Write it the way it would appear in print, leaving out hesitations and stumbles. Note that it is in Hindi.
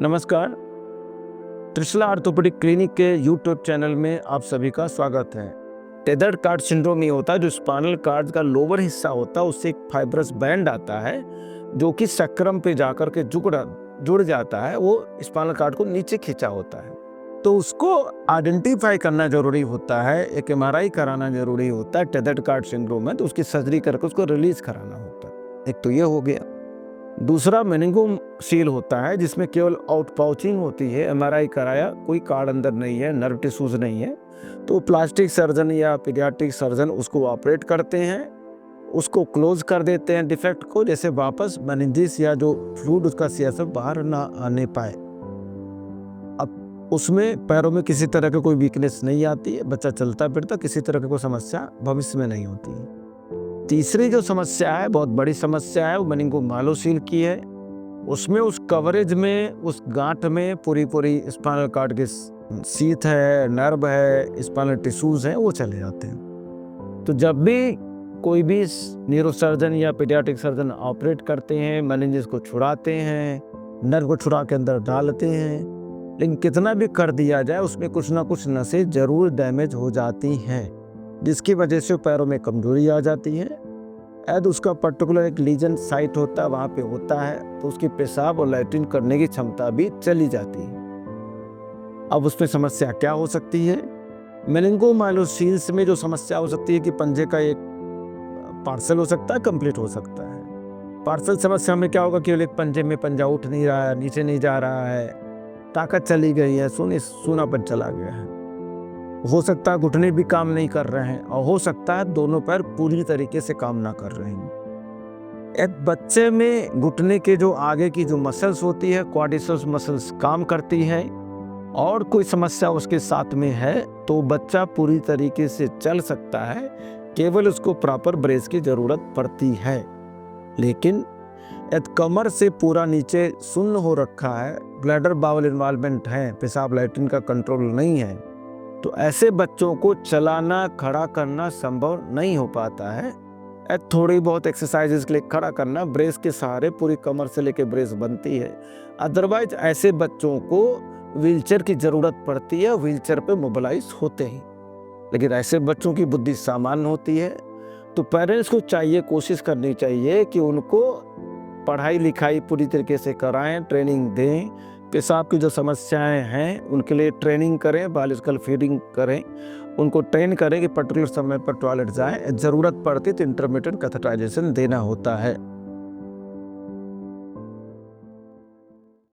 नमस्कार। त्रिशला ऑर्थोपेडिक क्लिनिक के यूट्यूब चैनल में आप सभी का स्वागत है। टेथर्ड कार्ड सिंड्रोम ये होता है जो स्पाइनल कार्ड का लोअर हिस्सा होता है, उससे एक फाइब्रस बैंड आता है जो कि सक्राम पे जाकर के जुड़ जाता है। वो स्पाइनल कार्ड को नीचे खींचा होता है, तो उसको आइडेंटिफाई करना जरूरी होता है। एक एमआरआई कराना जरूरी होता है। टेथर्ड कार्ड सिंड्रोम है तो उसकी सर्जरी करके उसको रिलीज कराना होता है। एक तो ये हो गया। दूसरा मेनिंगोसील होता है जिसमें केवल आउटपाउचिंग होती है। एमआरआई कराया, कोई कार्ड अंदर नहीं है, नर्व टिश्यूज नहीं है, तो प्लास्टिक सर्जन या पीडियाट्रिक सर्जन उसको ऑपरेट करते हैं, उसको क्लोज कर देते हैं डिफेक्ट को, जैसे वापस मेनिंजिस या जो फ्लूइड उसका सीएसएफ बाहर ना आने पाए। अब उसमें पैरों में किसी तरह की कोई वीकनेस नहीं आती है, बच्चा चलता फिरता, किसी तरह की कोई समस्या भविष्य में नहीं होती है। तीसरी जो समस्या है, बहुत बड़ी समस्या है, वो मेनिंगोमाइलोसील की है। उसमें उस कवरेज में, उस गांठ में पूरी स्पाइनल कार्ड के सीथ है, नर्व है, स्पाइनल टिश्यूज हैं, वो चले जाते हैं। तो जब भी कोई भी न्यूरोसर्जन या पीडियाट्रिक सर्जन ऑपरेट करते हैं, मेनिंजेस को छुड़ाते हैं, नर्व को छुड़ा के अंदर डालते हैं, लेकिन कितना भी कर दिया जाए उसमें कुछ ना कुछ नसें जरूर डैमेज हो जाती हैं, जिसकी वजह से पैरों में कमजोरी आ जाती है। यदि उसका पर्टिकुलर एक लीजन साइट होता है, वहाँ पे होता है, तो उसकी पेशाब और लैट्रिन करने की क्षमता भी चली जाती है। अब उसमें समस्या क्या हो सकती है? मेनिंगोमाइलोसील्स में जो समस्या हो सकती है कि पंजे का एक पार्सल हो सकता है, कंप्लीट हो सकता है। पार्सल समस्या में क्या होगा? केवल एक पंजे में पंजा उठ नहीं रहा है, नीचे नहीं जा रहा है, ताकत चली गई है, सूनापन चला गया है। हो सकता है घुटने भी काम नहीं कर रहे हैं, और हो सकता है दोनों पैर पूरी तरीके से काम ना कर रहे हैं। एक बच्चे में घुटने के जो आगे की जो मसल्स होती है, क्वाड्रिसेप्स मसल्स काम करती है, और कोई समस्या उसके साथ में है तो बच्चा पूरी तरीके से चल सकता है, केवल उसको प्रॉपर ब्रेस की जरूरत पड़ती है। लेकिन यदि कमर से पूरा नीचे शून्य हो रखा है, ब्लैडर बाउल इन्वॉल्वमेंट है, पेशाब लैट्रिन का कंट्रोल नहीं है, तो ऐसे बच्चों को चलाना, खड़ा करना संभव नहीं हो पाता है। थोड़ी बहुत एक्सरसाइजेस के लिए खड़ा करना, ब्रेस के सहारे पूरी कमर से लेकर ब्रेस बनती है। अदरवाइज ऐसे बच्चों को व्हीलचेयर की जरूरत पड़ती है, व्हीलचेयर पे मोबिलाइज होते हैं। लेकिन ऐसे बच्चों की बुद्धि सामान्य होती है, तो पेरेंट्स को चाहिए, कोशिश करनी चाहिए कि उनको पढ़ाई लिखाई पूरी तरीके से कराएं, ट्रेनिंग दें। पेशाब की जो समस्याएं हैं उनके लिए ट्रेनिंग करें, बायोलॉजिकल फीडिंग करें, उनको ट्रेन करें कि पर्टिकुलर समय पर टॉयलेट जाएं। ज़रूरत पड़ती तो इंटरमिटेंट कैथेटराइजेशन देना होता है।